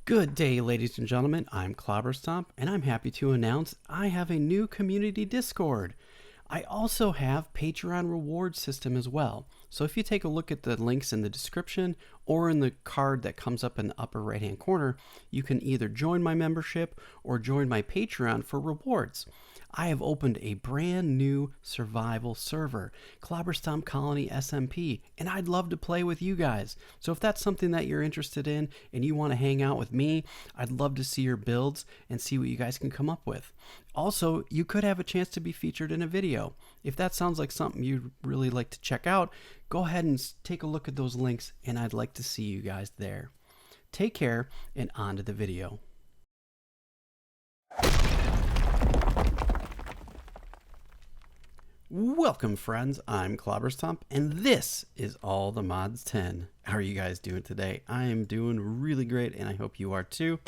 Good day, ladies and gentlemen. I'm Clobberstomp, and I'm happy to announce I have a new community Discord. I also have Patreon reward system as well. So if you take a look at the links in the description or in the card that comes up in the upper right hand corner, you can either join my membership or join my Patreon for rewards. I have opened a brand new survival server, Clobberstomp Colony SMP, and I'd love to play with you guys. So if that's something that you're interested in and you want to hang out with me, I'd love to see your builds and see what you guys can come up with. Also, you could have a chance to be featured in a video. If that sounds like something you'd really like to check out, go ahead and take a look at those links, and I'd like to see you guys there. Take care, and on to the video. Welcome, friends. I'm Clobberstomp, and this is All the Mods 10. How are you guys doing today? I am doing really great, and I hope you are too.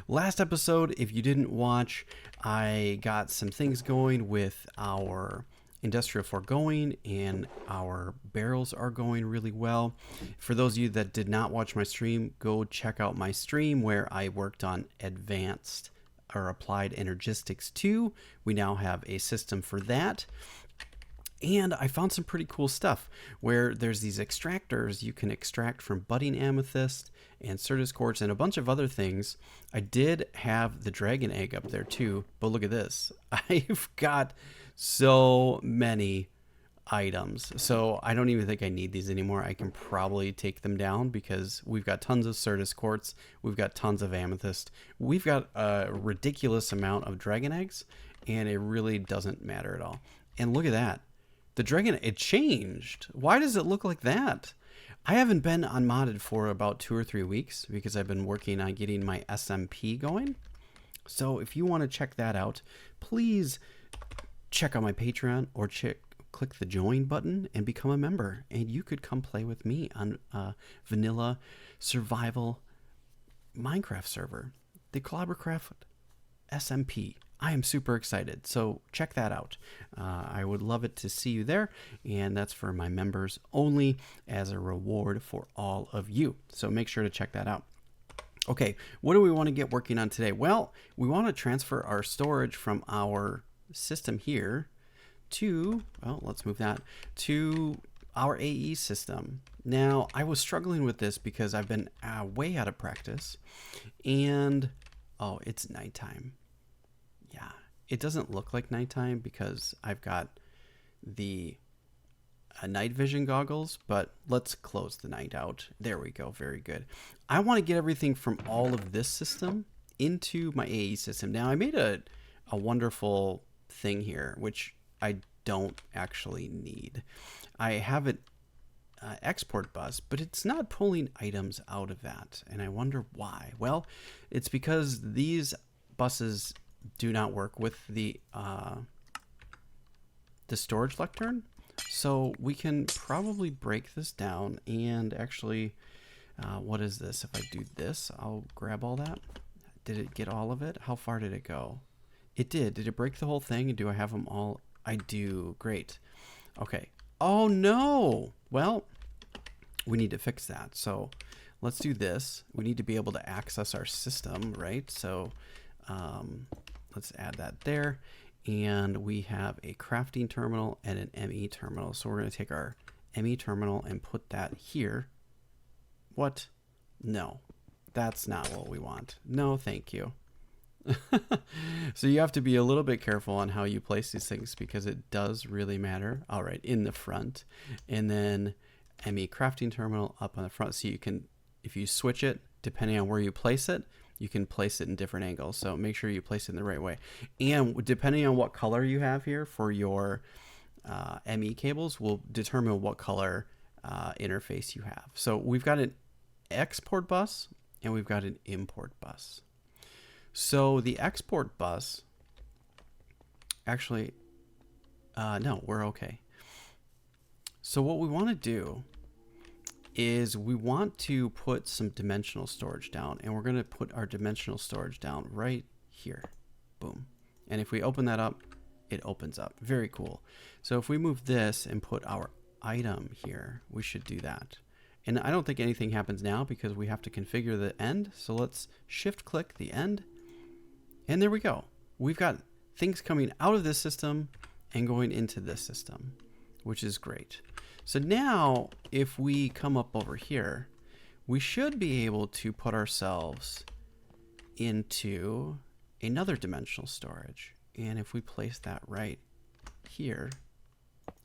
Last episode, if you didn't watch, I got some things going with our industrial foregoing, and our barrels are going really well. For those of you that did not watch my stream, go check out my stream where I worked on advanced or Applied Energistics 2. We now have a system for that. And I found some pretty cool stuff where there's these extractors you can extract from budding amethyst and Certus quartz and a bunch of other things. I did have the dragon egg up there too, but look at this. I've got so many items. So I don't even think I need these anymore. I can probably take them down because we've got tons of Certus quartz. We've got tons of amethyst. We've got a ridiculous amount of dragon eggs, and it really doesn't matter at all. And look at that. The dragon, it changed. Why does it look like that? I haven't been unmodded for about 2 or 3 weeks because I've been working on getting my SMP going. So if you want to check that out, please check out my Patreon or click the join button and become a member. And you could come play with me on vanilla survival Minecraft server, the Clobbercraft SMP. I am super excited, so check that out. I would love it to see you there, and that's for my members only as a reward for all of you. So make sure to check that out. Okay, what do we want to get working on today? Well, we want to transfer our storage from our system here to, well, let's move that to our AE system. Now, I was struggling with this because I've been way out of practice, and oh, it's nighttime. Yeah, it doesn't look like nighttime because I've got the night vision goggles, but let's close the night out. There we go. Very good. I want to get everything from all of this system into my AE system. Now, I made a wonderful thing here, which I don't actually need. I have an export bus, but it's not pulling items out of that. And I wonder why. Well, it's because these buses do not work with the storage lectern. So we can probably break this down and actually, what is this? If I do this, I'll grab all that. Did it get all of it? How far did it go? It did. Did it break the whole thing? And do I have them all? I do. Great. Okay. Oh no. Well, we need to fix that. So let's do this. We need to be able to access our system, right? So let's add that there. And we have a crafting terminal and an ME terminal. So we're going to take our ME terminal and put that here. What? No, that's not what we want. No, thank you. So you have to be a little bit careful on how you place these things because it does really matter. All right, in the front. And then ME crafting terminal up on the front. So you can, if you switch it, depending on where you place it, you can place it in different angles. So make sure you place it in the right way. And depending on what color you have here for your ME cables will determine what color interface you have. So we've got an export bus and we've got an import bus. So the export bus, actually, no, we're okay. So what we want to do is we want to put some dimensional storage down, and we're going to put our dimensional storage down right here. Boom. And if we open that up, it opens up. Very cool. So if we move this and put our item here, we should do that. And I don't think anything happens now because we have to configure the end. So let's shift click the end. And there we go. We've got things coming out of this system and going into this system, which is great. So now if we come up over here, we should be able to put ourselves into another dimensional storage. And if we place that right here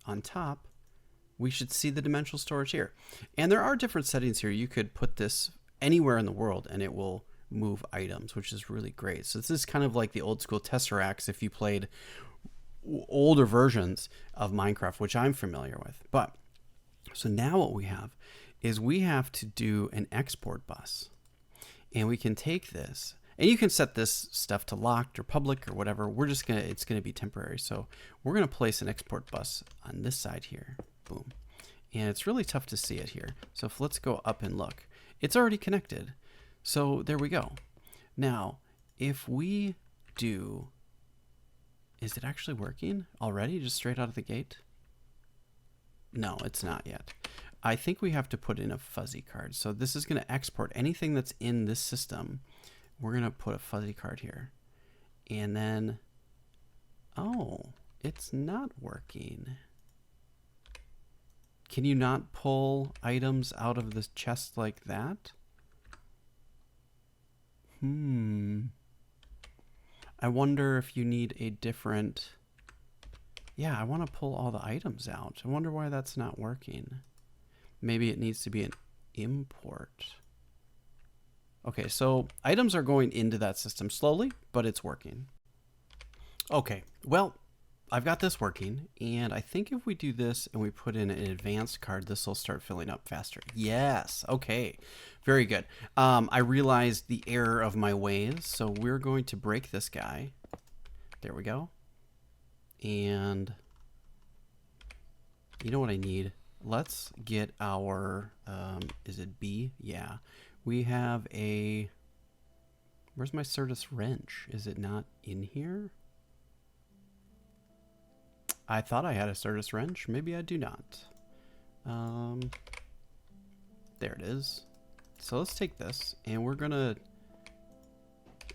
on top, we should see the dimensional storage here. And there are different settings here. You could put this anywhere in the world and it will move items, which is really great. So this is kind of like the old school Tesseracts if you played older versions of Minecraft, which I'm familiar with. But so now what we have is we have to do an export bus. And we can take this, and you can set this stuff to locked or public or whatever. We're just gonna, it's gonna be temporary. So we're gonna place an export bus on this side here. Boom. And it's really tough to see it here. So if let's go up and look, it's already connected. So there we go. Now, if we do, is it actually working already just straight out of the gate? No, it's not yet. I think we have to put in a fuzzy card. So this is going to export anything that's in this system. We're going to put a fuzzy card here. And then, oh, it's not working. Can you not pull items out of this chest like that? I wonder if you need a different... Yeah, I want to pull all the items out. I wonder why that's not working. Maybe it needs to be an import. Okay, so items are going into that system slowly, but it's working. Okay, well, I've got this working, and I think if we do this and we put in an advanced card, this will start filling up faster. Yes, okay, very good. I realized the error of my ways, so we're going to break this guy. There we go. And you know what I need? Let's get our, is it B? Yeah. We have a, where's my Certus wrench? Is it not in here? I thought I had a Certus wrench. Maybe I do not. There it is. So let's take this and we're gonna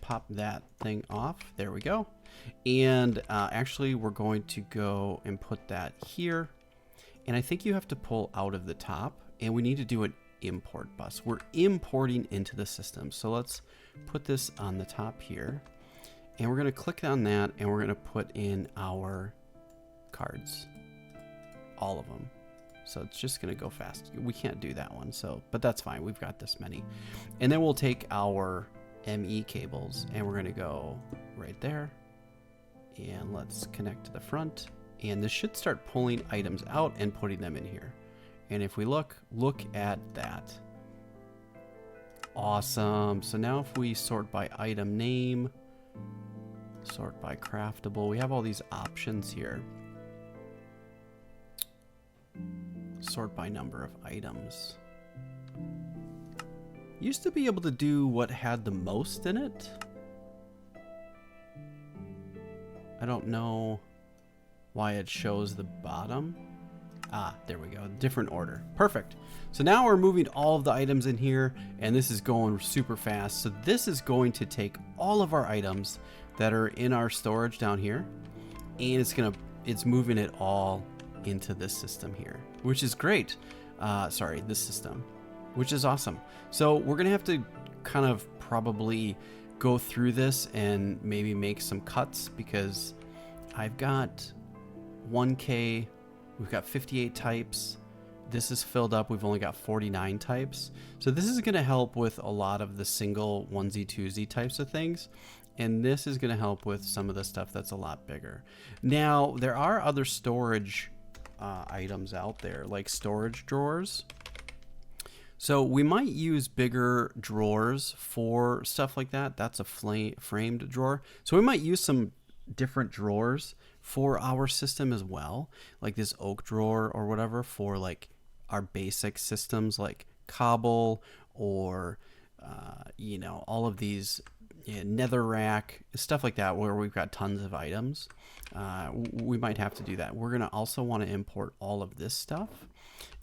pop that thing off. There we go. And actually we're going to go and put that here. And I think you have to pull out of the top and we need to do an import bus. We're importing into the system. So let's put this on the top here and we're going to click on that and we're going to put in our cards, all of them. So it's just going to go fast. We can't do that one. So, but that's fine. We've got this many. And then we'll take our ME cables and we're going to go right there and let's connect to the front. And this should start pulling items out and putting them in here. And if we look at that. Awesome. So now if we sort by item name, sort by craftable, we have all these options here. Sort by number of items. Used to be able to do what had the most in it. I don't know why it shows the bottom. Ah, there we go. Different order. Perfect. So now we're moving all of the items in here and this is going super fast. So this is going to take all of our items that are in our storage down here and it's moving it all into this system here, which is great. Sorry, this system, which is awesome. So we're going to have to kind of probably go through this and maybe make some cuts because I've got 1K, we've got 58 types. This is filled up. We've only got 49 types. So this is going to help with a lot of the single 1Z, 2Z types of things. And this is going to help with some of the stuff that's a lot bigger. Now, there are other storage items out there, like storage drawers. So we might use bigger drawers for stuff like that. That's a framed drawer. So we might use some different drawers for our system as well, like this oak drawer or whatever for like our basic systems like cobble or you know, all of these nether rack, stuff like that where we've got tons of items. We might have to do that. We're going to also want to import all of this stuff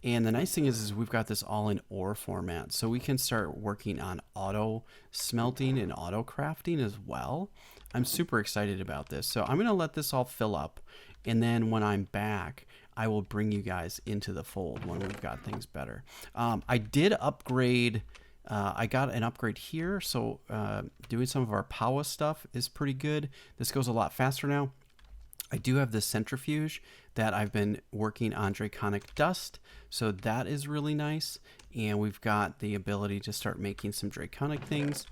And the nice thing is we've got this all in ore format. So we can start working on auto smelting and auto crafting as well. I'm super excited about this. So I'm going to let this all fill up. And then when I'm back, I will bring you guys into the fold when we've got things better. I did upgrade. I got an upgrade here. So doing some of our power stuff is pretty good. This goes a lot faster now. I do have this centrifuge that I've been working on draconic dust, so that is really nice. And we've got the ability to start making some draconic things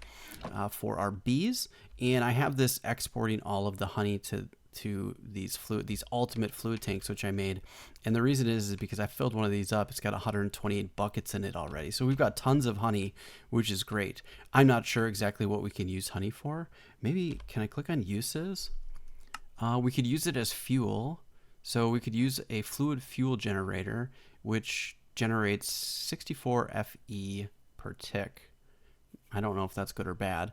for our bees. And I have this exporting all of the honey to these ultimate fluid tanks, which I made. And the reason is because I filled one of these up. It's got 128 buckets in it already. So we've got tons of honey, which is great. I'm not sure exactly what we can use honey for. Maybe, can I click on uses? We could use it as fuel. So we could use a fluid fuel generator, which generates 64 FE per tick. I don't know if that's good or bad.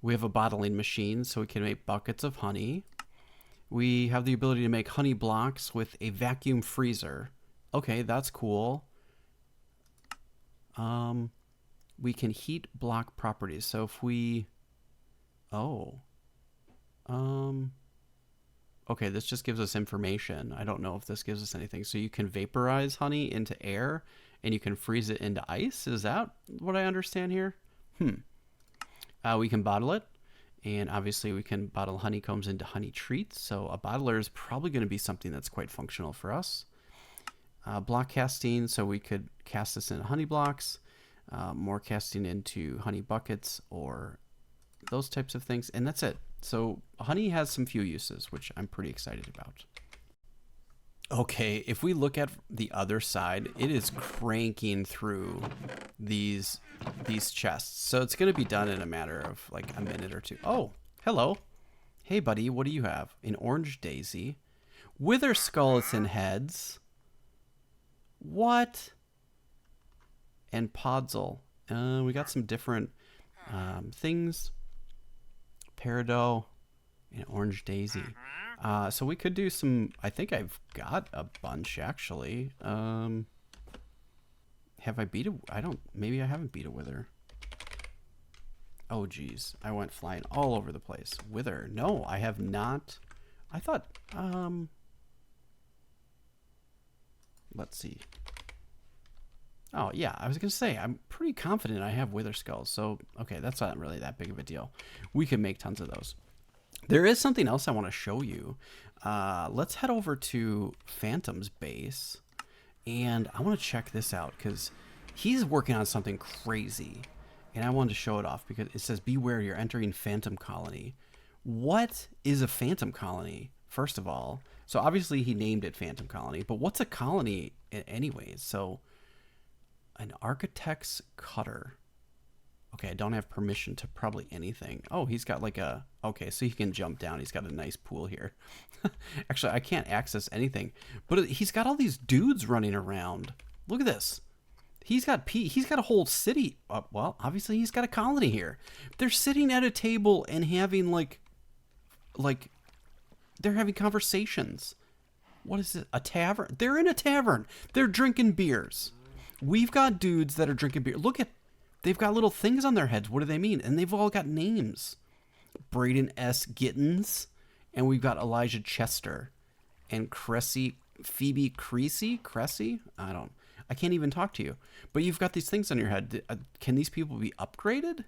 We have a bottling machine, so we can make buckets of honey. We have the ability to make honey blocks with a vacuum freezer. Okay, that's cool. We can heat block properties. So if we... Okay, this just gives us information. I don't know if this gives us anything. So you can vaporize honey into air and you can freeze it into ice. Is that what I understand here? We can bottle it. And obviously we can bottle honeycombs into honey treats. So a bottler is probably going to be something that's quite functional for us. Block casting. So we could cast this into honey blocks. More casting into honey buckets or those types of things. And that's it. So honey has some few uses, which I'm pretty excited about. Okay, if we look at the other side, it is cranking through these chests. So it's going to be done in a matter of like a minute or two. Oh, hello. Hey, buddy, what do you have? An orange daisy. Wither skeleton heads. What? And podzol. We got some different things. Peridot and orange daisy. So we could do some, I think I've got a bunch actually. Have I beat a, maybe I haven't beat a wither. Oh geez, I went flying all over the place. Wither, no, I have not. I thought, let's see. Oh yeah, I was gonna say, I'm pretty confident I have wither skulls. So, okay, that's not really that big of a deal. We can make tons of those. There is something else I want to show you. Let's head over to Phantom's base. And I want to check this out because he's working on something crazy. And I wanted to show it off because it says, beware, you're entering Phantom Colony. What is a Phantom Colony, first of all? So obviously he named it Phantom Colony, but what's a colony anyways? So an architect's cutter. Okay, I don't have permission to probably anything. Oh, he's got like a... Okay, so he can jump down. He's got a nice pool here. Actually, I can't access anything. But he's got all these dudes running around. Look at this. He's got a whole city. Well, obviously he's got a colony here. They're sitting at a table and having like they're having conversations. What is it? A tavern? They're in a tavern. They're drinking beers. We've got dudes that are drinking beer. Look at, they've got little things on their heads. What do they mean? And they've all got names. Braden S. Gittins. And we've got Elijah Chester. And Phoebe Cressy? I can't even talk to you. But you've got these things on your head. Can these people be upgraded?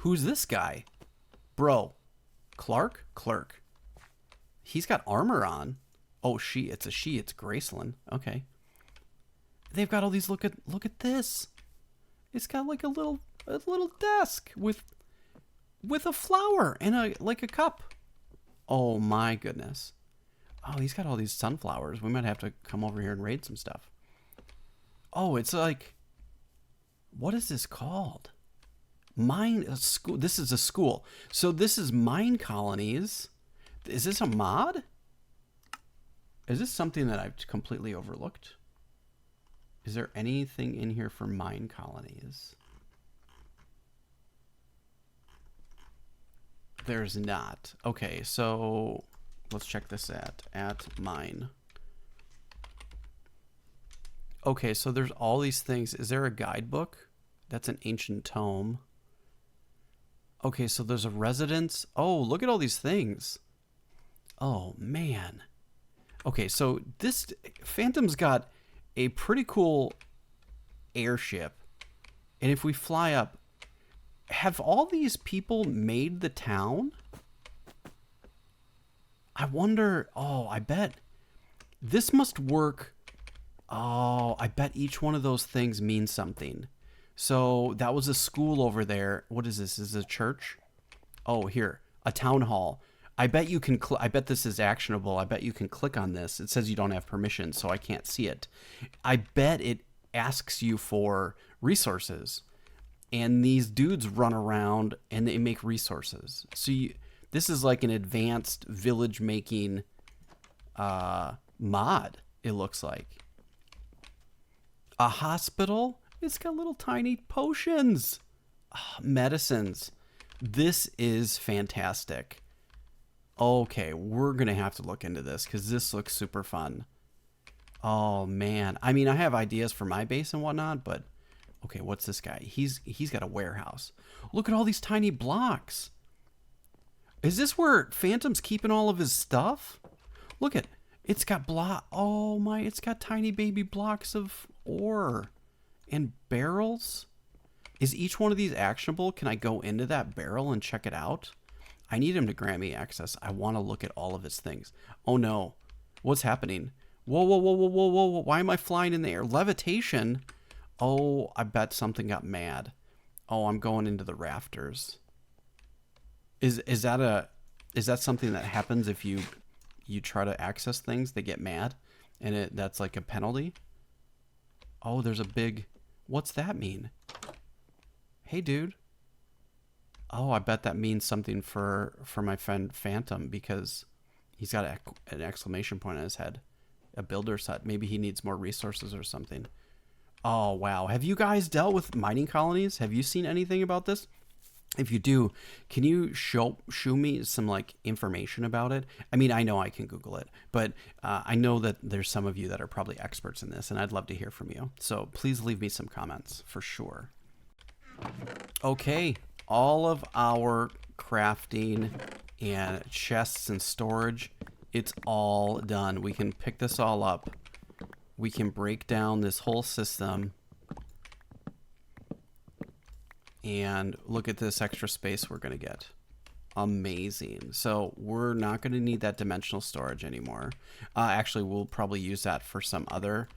Who's this guy? Bro. Clark? Clerk. He's got armor on. Oh, it's Graceland. Okay. They've got all these, look at this. It's got like a little desk with a flower and a cup. Oh my goodness. Oh, he's got all these sunflowers. We might have to come over here and raid some stuff. Oh, it's like, what is this called? School. This is a school. So this is mine colonies. Is this a mod? Is this something that I've completely overlooked? Is there anything in here for mine colonies? There's not. Okay, so let's check this at mine. Okay, so there's all these things. Is there a guidebook? That's an ancient tome. Okay, so there's a residence. Oh, look at all these things. Oh, man. Okay, so this Phantom's got a pretty cool airship. And if we fly up, have all these people made the town? I wonder, oh, I bet this must work. Oh, I bet each one of those things means something. So that was a school over there. What is this? Is this a church? Oh, here, a town hall. I bet you can, I bet this is actionable. I bet you can click on this. It says you don't have permission, so I can't see it. I bet it asks you for resources. And these dudes run around and they make resources. So this is like an advanced village making mod, it looks like. A hospital? It's got little tiny potions. Medicines. This is fantastic. Okay, we're going to have to look into this because this looks super fun. Oh, man. I mean, I have ideas for my base and whatnot, but... Okay, what's this guy? He's got a warehouse. Look at all these tiny blocks. Is this where Phantom's keeping all of his stuff? Look at... It's got Oh, my... It's got tiny baby blocks of ore. And barrels? Is each one of these actionable? Can I go into that barrel and check it out? I need him to grant me access. I want to look at all of his things. Oh no. What's happening? Whoa, whoa, whoa, whoa, whoa, whoa. Why am I flying in the air? Levitation? Oh, I bet something got mad. Oh, I'm going into the rafters. Is that something that happens if you try to access things? They get mad? And that's like a penalty? Oh, there's a big... What's that mean? Hey, dude. Oh, I bet that means something for my friend Phantom because he's got an exclamation point on his head. A builder's hut. Maybe he needs more resources or something. Oh, wow. Have you guys dealt with mining colonies? Have you seen anything about this? If you do, can you show me some like information about it? I mean, I know I can Google it, but I know that there's some of you that are probably experts in this, and I'd love to hear from you. So please leave me some comments for sure. Okay. All of our crafting and chests and storage, it's all done. We can pick this all up. We can break down this whole system. And look at this extra space we're going to get. Amazing. So we're not going to need that dimensional storage anymore. Actually, we'll probably use that for some other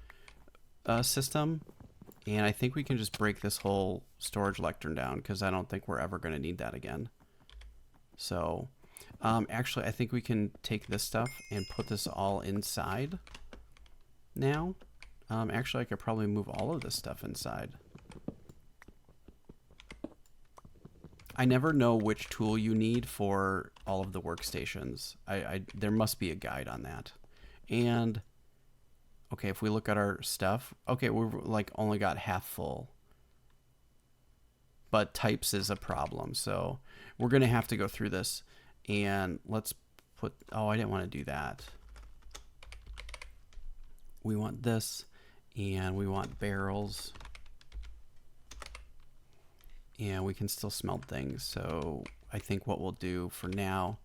system. And I think we can just break this whole storage lectern down because I don't think we're ever going to need that again. So, actually, I think we can take this stuff and put this all inside now. Actually, I could probably move all of this stuff inside. I never know which tool you need for all of the workstations. There must be a guide on that. And... Okay, if we look at our stuff, okay, we're like only got half full. But types is a problem, so we're going to have to go through this. And let's put, oh, I didn't want to do that. We want this, and we want barrels. And we can still smelt things, so I think what we'll do for now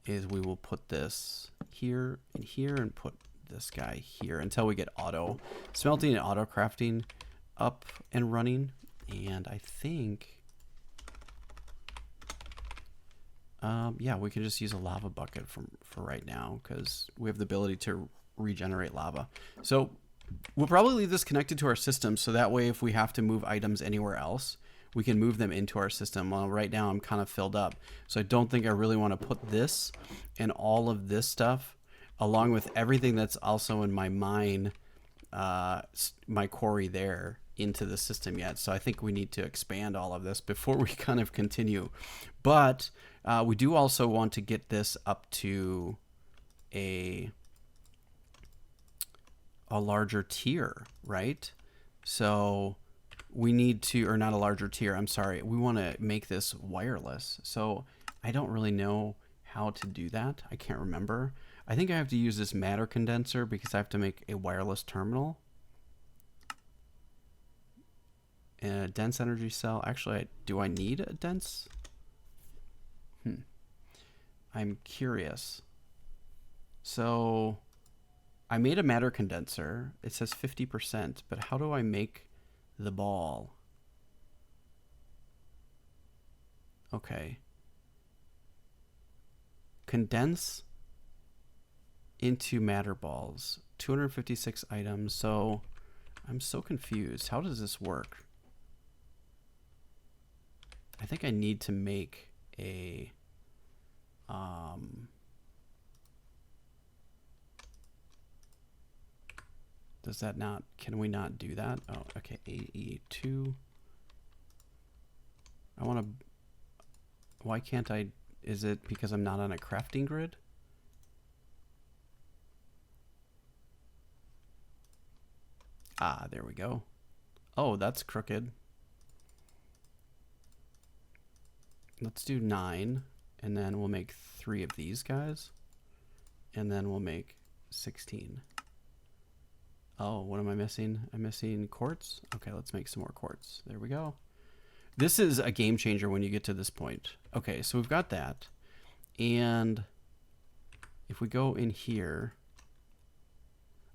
is we will put this here and put this guy here until we get auto smelting and auto crafting up and running. And I think yeah, we can just use a lava bucket for right now because we have the ability to regenerate lava. So we'll probably leave this connected to our system so that way if we have to move items anywhere else we can move them into our system. Well, right now I'm kind of filled up, so I don't think I really want to put this and all of this stuff along with everything that's also in my mine, my quarry there, into the system yet. So I think we need to expand all of this before we kind of continue. But we do also want to get this up to a larger tier, right? So we need to, or not a larger tier, I'm sorry. We want to make this wireless. So I don't really know how to do that. I can't remember. I think I have to use this matter condenser because I have to make a wireless terminal. And a dense energy cell. Actually, do I need a dense? I'm curious. So I made a matter condenser. It says 50%, but how do I make the ball? Okay. Condense into matter balls. 256 items. So I'm so confused. How does this work? I think I need to make a does that not, can we not do that? Oh, okay, AE2. I want to, why can't I, is it because I'm not on a crafting grid? Ah, there we go. Oh, that's crooked. Let's do 9, and then we'll make 3 of these guys, and then we'll make 16. Oh, what am I missing? I'm missing quartz. Okay, let's make some more quartz. There we go. This is a game changer when you get to this point. Okay, so we've got that. And if we go in here,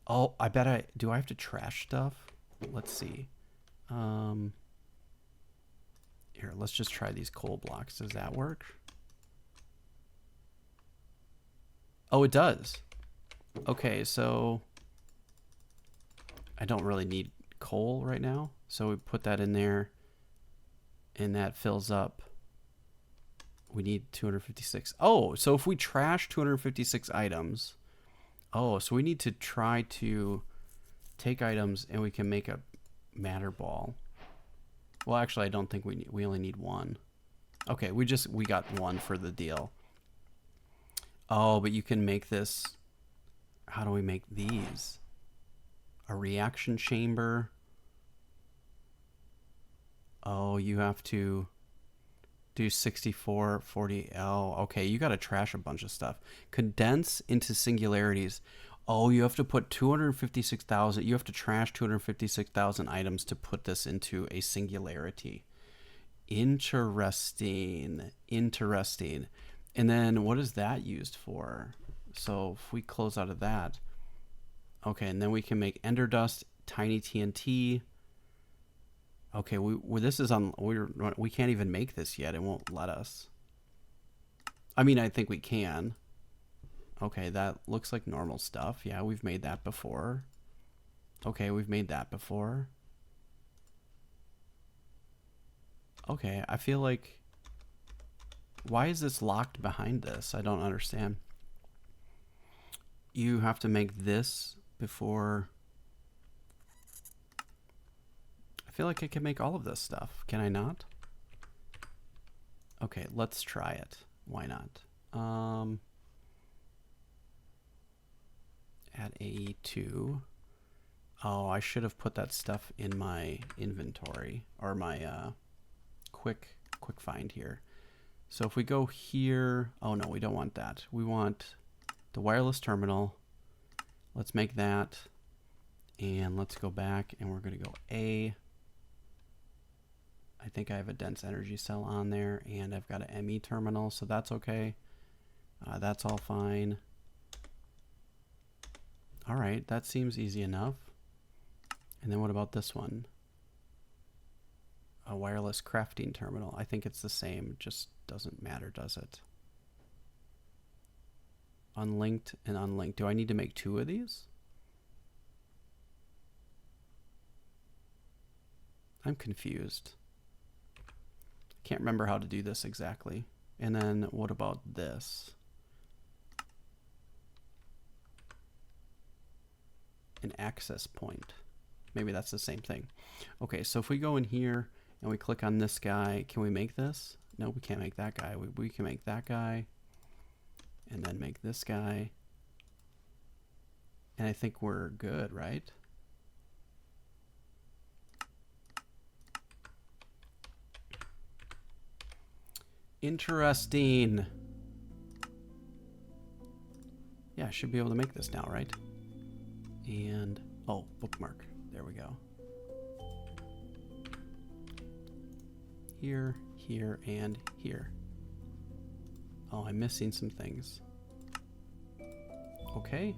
oh, I bet do I have to trash stuff? Let's see. Here, let's just try these coal blocks. Does that work? Oh, it does. Okay, so I don't really need coal right now. So we put that in there and that fills up. We need 256. Oh, so if we trash 256 items, oh, so we need to try to take items and we can make a matter ball. Well, actually, I don't think we only need 1. Okay, we got 1 for the deal. Oh, but you can make this. How do we make these? A reaction chamber. Oh, you have to do 64, 40. Oh, okay, you got to trash a bunch of stuff. Condense into singularities. Oh, you have to put 256,000. You have to trash 256,000 items to put this into a singularity. Interesting. Interesting. And then what is that used for? So if we close out of that. Okay, and then we can make ender dust, tiny TNT. Okay, this is on. We can't even make this yet. It won't let us. I mean, I think we can. Okay, that looks like normal stuff. Yeah, we've made that before. Okay, we've made that before. Okay, I feel like... Why is this locked behind this? I don't understand. You have to make this before... I feel like I can make all of this stuff. Can I not? Okay, let's try it. Why not? Add AE2. Oh, I should have put that stuff in my inventory or my quick find here. So if we go here, oh no, we don't want that. We want the wireless terminal. Let's make that. And let's go back and we're going to go A. I think I have a dense energy cell on there and I've got an ME terminal, so that's okay. That's all fine. All right, that seems easy enough. And then what about this one? A wireless crafting terminal. I think it's the same, it just doesn't matter, does it? Unlinked and unlinked. Do I need to make 2 of these? I'm confused. Can't remember how to do this exactly. And then what about this? An access point. Maybe that's the same thing. Okay, so if we go in here and we click on this guy, can we make this? No, we can't make that guy. We can make that guy and then make this guy. And I think we're good, right? Interesting. Yeah, I should be able to make this now, right? And, oh, bookmark. There we go. here, here, and here. Oh, I'm missing some things. Okay,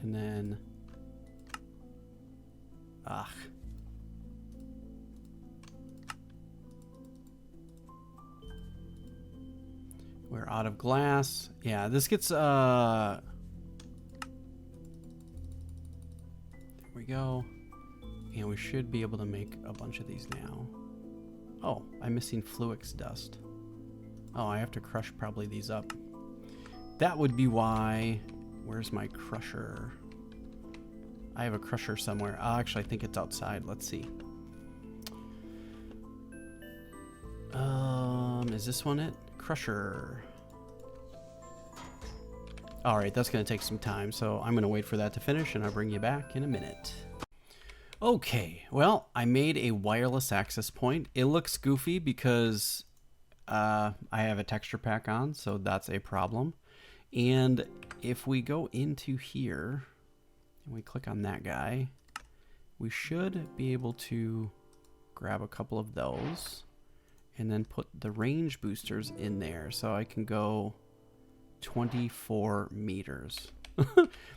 and then... Ah. We're out of glass. Yeah, this gets, there we go. And we should be able to make a bunch of these now. Oh, I'm missing Fluix dust. Oh, I have to crush probably these up. That would be why... Where's my crusher? I have a crusher somewhere. Actually, I think it's outside. Let's see. Is this one it? Crusher. All right, that's going to take some time, so I'm going to wait for that to finish, and I'll bring you back in a minute. Okay, well, I made a wireless access point. It looks goofy because I have a texture pack on, so that's a problem. And if we go into here and we click on that guy, we should be able to grab a couple of those and then put the range boosters in there so I can go 24 meters.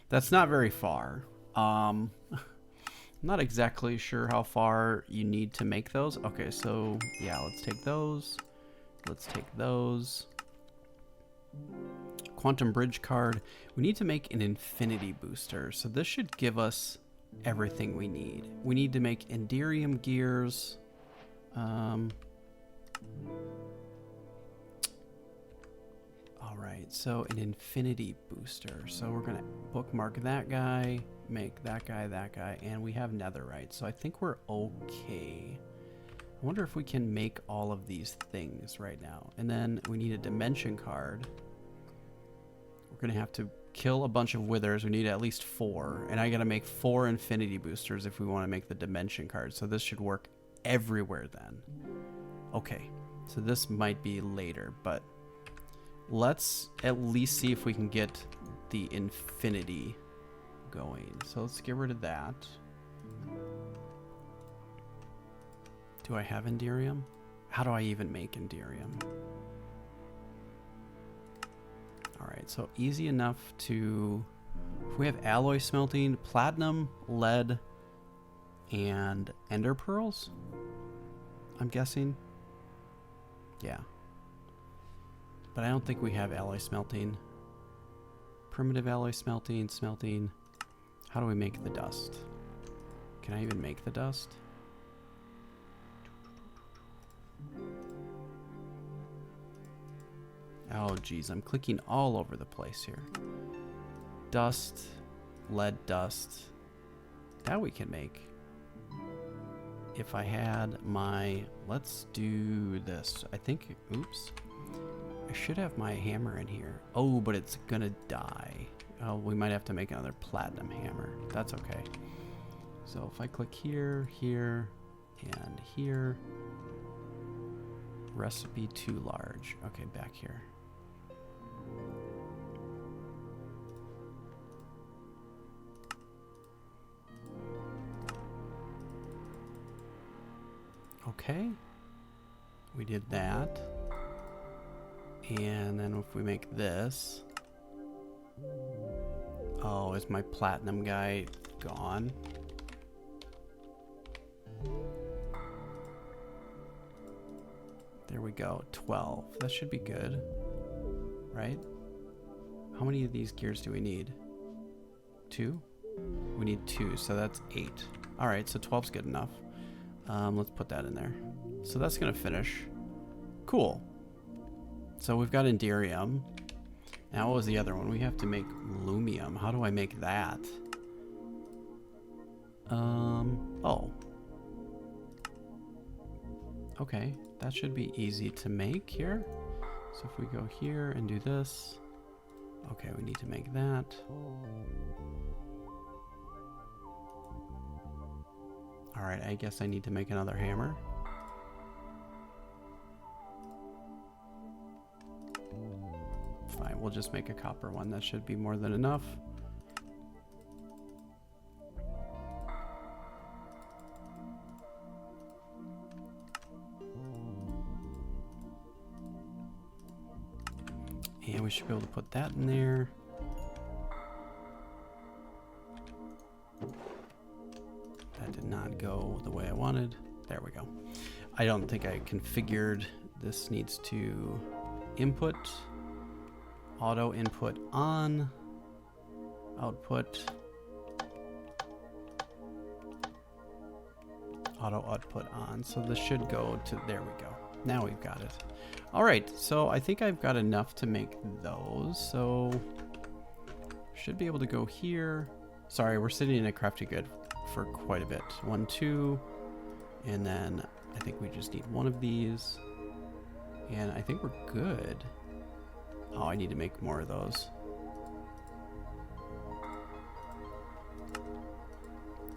That's not very far. I'm not exactly sure how far you need to make those. Okay, so yeah, let's take those. Let's take those. Quantum bridge card. We need to make an infinity booster. So this should give us everything we need. We need to make Enderium gears. Alright, so an infinity booster. So we're going to bookmark that guy, make that guy, and we have netherite. So I think we're okay. I wonder if we can make all of these things right now. And then we need a dimension card. We're going to have to kill a bunch of withers. We need at least 4. And I got to make 4 infinity boosters if we want to make the dimension card. So this should work everywhere then. Okay, so this might be later, but let's at least see if we can get the infinity going. So let's get rid of that. Do I have Enderium? How do I even make Enderium? Alright, so easy enough to... We have alloy smelting, platinum, lead, and ender pearls? I'm guessing. Yeah. But I don't think we have alloy smelting. Primitive alloy smelting, smelting. How do we make the dust? Can I even make the dust? Oh geez, I'm clicking all over the place here. Dust, lead dust. That we can make. If I had my... Let's do this. I think... Oops. I should have my hammer in here. Oh, but it's gonna die. Oh, we might have to make another platinum hammer. That's okay. So if I click here, here, and here. Recipe too large. Okay, back here. Okay. We did that. And then if we make this... Oh, is my platinum guy gone? There we go, 12. That should be good, right? How many of these gears do we need? 2? We need 2, so that's 8. All right, so 12's good enough. Let's put that in there. So that's gonna finish. Cool. So we've got Enderium. Now what was the other one? We have to make Lumium. How do I make that? Oh. Okay, that should be easy to make here. So if we go here and do this. Okay, we need to make that. Alright, I guess I need to make another hammer. Fine, we'll just make a copper one. That should be more than enough. And we should be able to put that in there. That did not go the way I wanted. There we go. I don't think I configured. This needs to input, auto input on, output, auto output on. So this should go to, there we go. Now we've got it. All right, so I think I've got enough to make those. So should be able to go here. Sorry, we're sitting in a crafty good for quite a bit. 1, 2, and then I think we just need one of these. And I think we're good. Oh, I need to make more of those.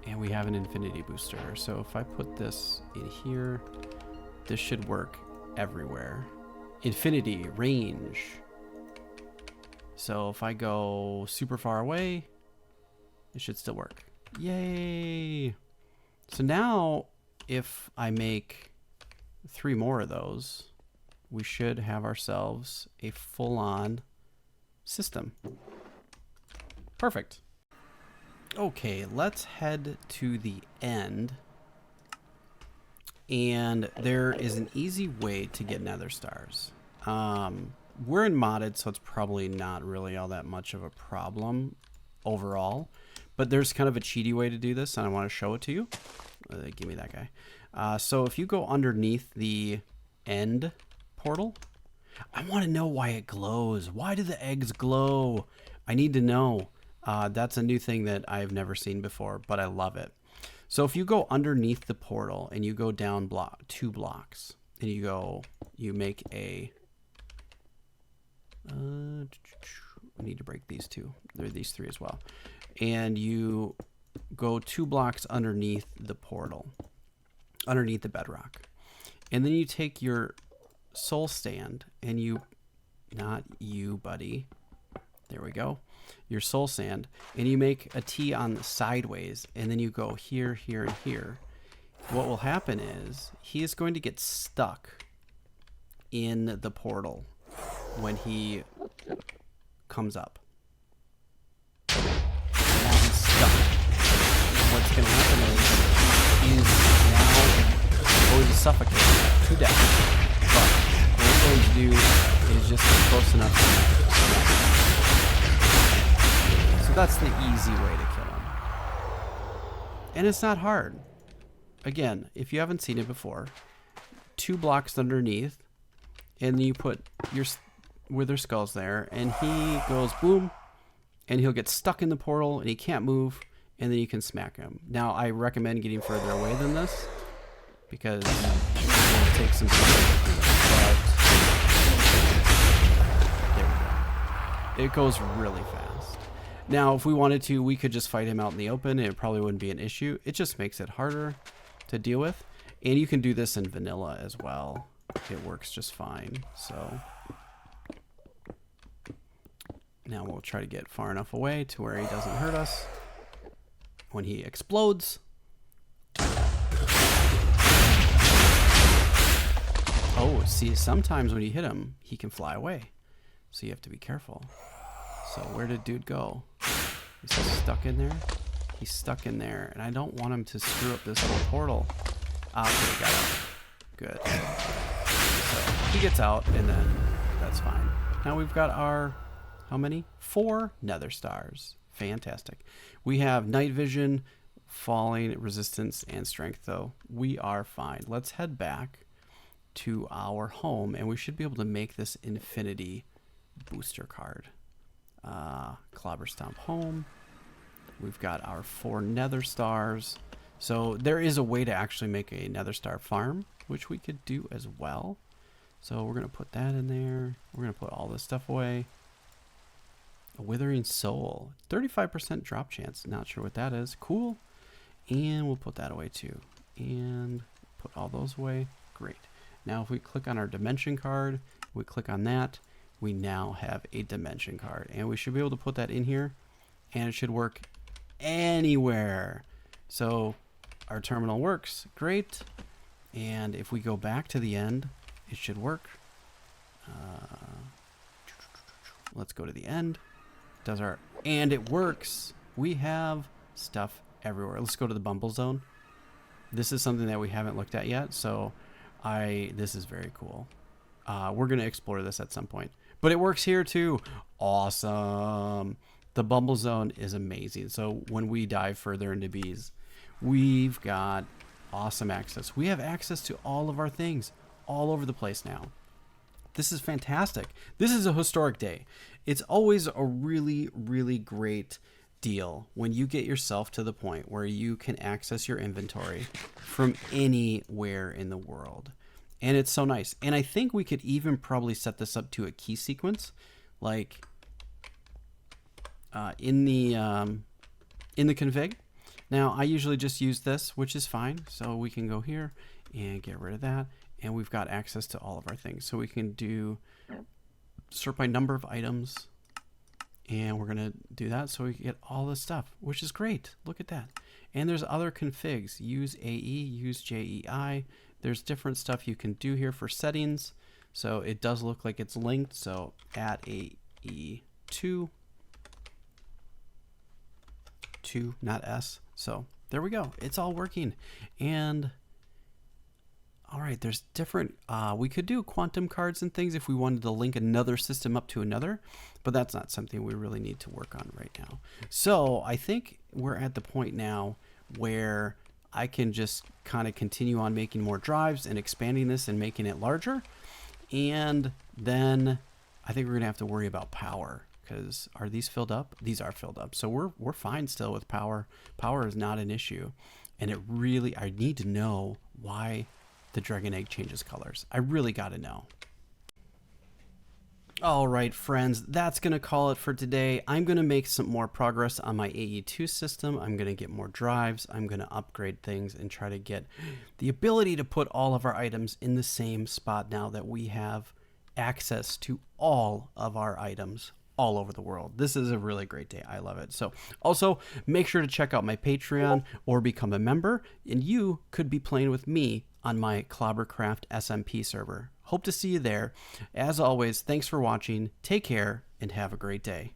And we have an infinity booster. So if I put this in here, this should work everywhere. Infinity range. So if I go super far away, it should still work. Yay! So now if I make 3 more of those, we should have ourselves a full-on system. Perfect. Okay, let's head to the end. And there is an easy way to get nether stars. We're in modded, so it's probably not really all that much of a problem overall. But there's kind of a cheaty way to do this, and I want to show it to you. Give me that guy. So if you go underneath the end portal, I want to know why it glows. Why do the eggs glow? I need to know. That's a new thing that I've never seen before, but I love it. So if you go underneath the portal and you go down 2 blocks and you make a, I need to break these 2. There are these 3 as well. And you go 2 blocks underneath the portal, underneath the bedrock. And then you take your soul stand and you, not you, buddy. There we go. Your soul sand, and you make a T on the sideways, and then you go here, here, and here. What will happen is he is going to get stuck in the portal when he comes up. Now he's stuck. What's going to happen is he's now going to suffocate to death. But what we're going to do is just get close enough to so that's the easy way to kill him. And it's not hard. Again, if you haven't seen it before, 2 blocks underneath, and you put your wither skulls there, and he goes boom, and he'll get stuck in the portal, and he can't move, and then you can smack him. Now, I recommend getting further away than this, because it takes some time. But there we go. It goes really fast. Now, if we wanted to, we could just fight him out in the open, and it probably wouldn't be an issue. It just makes it harder to deal with. And you can do this in vanilla as well. It works just fine. So now we'll try to get far enough away to where he doesn't hurt us. When he explodes. Oh, see, sometimes when you hit him, he can fly away. So you have to be careful. So where did dude go? Is he stuck in there? He's stuck in there, and I don't want him to screw up this whole portal. Ah, okay, got out. Good. So he gets out, and then that's fine. Now we've got our, how many? 4 nether stars. Fantastic. We have night vision, falling, resistance, and strength, though. We are fine. Let's head back to our home, and we should be able to make this infinity booster card. Clobber Stomp home. We've got our 4 nether stars. So there is a way to actually make a nether star farm, which we could do as well. So we're going to put that in there. We're going to put all this stuff away. A withering soul. 35% drop chance. Not sure what that is. Cool. And we'll put that away too. And put all those away. Great. Now if we click on our dimension card, we click on that, we now have a dimension card, and we should be able to put that in here, and it should work anywhere. So our terminal works great, and if we go back to the end, it should work. Let's go to the end. And it works. We have stuff everywhere. Let's go to the Bumble Zone. This is something that we haven't looked at yet, so this is very cool. We're going to explore this at some point. But it works here too. Awesome. The Bumble Zone is amazing. So when we dive further into bees, we've got awesome access. We have access to all of our things all over the place now. This is fantastic. This is a historic day. It's always a really, really great deal when you get yourself to the point where you can access your inventory from anywhere in the world. And it's so nice. And I think we could even probably set this up to a key sequence, like in the config. Now, I usually just use this, which is fine. So we can go here and get rid of that. And we've got access to all of our things. So we can do sort by number of items. And we're going to do that so we can get all this stuff, which is great. Look at that. And there's other configs. Use AE, use JEI. There's different stuff you can do here for settings. So it does look like it's linked. So at AE2, 2, not S. So there we go. It's all working. And all right, there's different, we could do quantum cards and things if we wanted to link another system up to another, but that's not something we really need to work on right now. So I think we're at the point now where I can just kind of continue on making more drives and expanding this and making it larger. And then I think we're gonna have to worry about power, because are these filled up? These are filled up. So we're fine still with power. Power is not an issue. And it really, I need to know why the dragon egg changes colors. I really got to know. All right, friends, that's going to call it for today. I'm going to make some more progress on my AE2 system. I'm going to get more drives. I'm going to upgrade things and try to get the ability to put all of our items in the same spot now that we have access to all of our items all over the world. This is a really great day. I love it. So also make sure to check out my Patreon or become a member, and you could be playing with me on my Clobbercraft SMP server. Hope to see you there. As always, thanks for watching. Take care and have a great day.